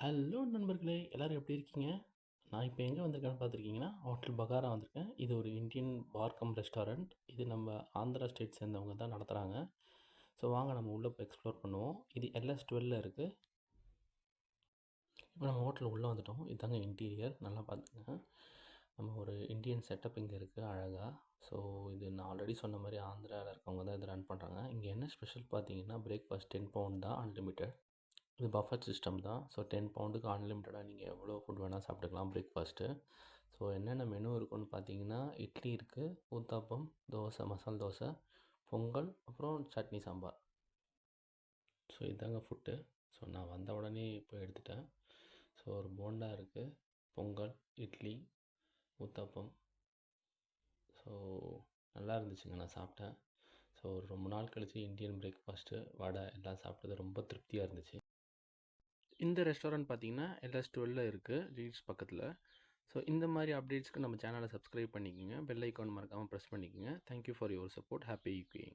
Hello நண்பர்களே! எல்லாரும் எப்படி இருக்கீங்க? நான் இப்போ எங்கே வந்திருக்கேன்னு பார்த்துருக்கீங்கன்னா, ஹோட்டல் பகாரா வந்திருக்கேன். இது ஒரு இந்தியன் பார் கம் ரெஸ்டாரண்ட். இது நம்ம ஆந்திரா ஸ்டேட் சேர்ந்தவங்க தான் நடத்துகிறாங்க. ஸோ வாங்க நம்ம உள்ளே போய் எக்ஸ்ப்ளோர் பண்ணுவோம். இது LS12ல இருக்குது. இப்போ நம்ம ஹோட்டல் உள்ளே வந்துட்டோம். இதுதாங்க இன்டீரியர். நல்லா பார்த்துக்கங்க. நம்ம ஒரு இந்தியன் செட்டப் இங்கே இருக்குது அழகாக. ஸோ இது நான் ஆல்ரெடி சொன்ன மாதிரி ஆந்திராவில் இருக்கவங்க தான் இதை ரன் பண்ணுறாங்க. இங்கே என்ன ஸ்பெஷல் பார்த்தீங்கன்னா, பிரேக்ஃபாஸ்ட் 10 பவுண்ட் தான் அன்லிமிட்டட். இது பஃபட் சிஸ்டம் தான். ஸோ 10 பவுண்டுக்கு அன்லிமிட்டடாக நீங்கள் எவ்வளோ ஃபுட் வேணால் சாப்பிட்டுக்கலாம் பிரேக்ஃபாஸ்ட்டு. ஸோ என்னென்ன மெனு இருக்குன்னு பார்த்தீங்கன்னா, இட்லி இருக்குது, ஊத்தாப்பம், தோசை, மசால் தோசை, பொங்கல், அப்புறம் சட்னி சாம்பார். ஸோ இதாங்க ஃபுட்டு. ஸோ நான் வந்த உடனே இப்போ எடுத்துட்டேன். ஸோ ஒரு போண்டா இருக்குது, பொங்கல், இட்லி, ஊத்தாப்பம். ஸோ நல்லா இருந்துச்சுங்க, நான் சாப்பிட்டேன். ஸோ ரொம்ப நாள் கழித்து இந்தியன் பிரேக்ஃபாஸ்ட்டு, வடை எல்லாம் சாப்பிட்டது ரொம்ப திருப்தியாக இருந்துச்சு. இந்த ரெஸ்டாரண்ட் பார்த்தீங்கன்னா LS12ல இருக்குது, ரீட்ஸ் பக்கத்தில். ஸோ இந்த மாதிரி அப்டேட்ஸ்க்கு நம்ம சேனலை சப்ஸ்கிரைப் பண்ணிக்கோங்க. பெல் ஐக்கான் மறக்காமல் ப்ரெஸ் பண்ணிக்கோங்க. Thank you for your support. Happy யூகிங்.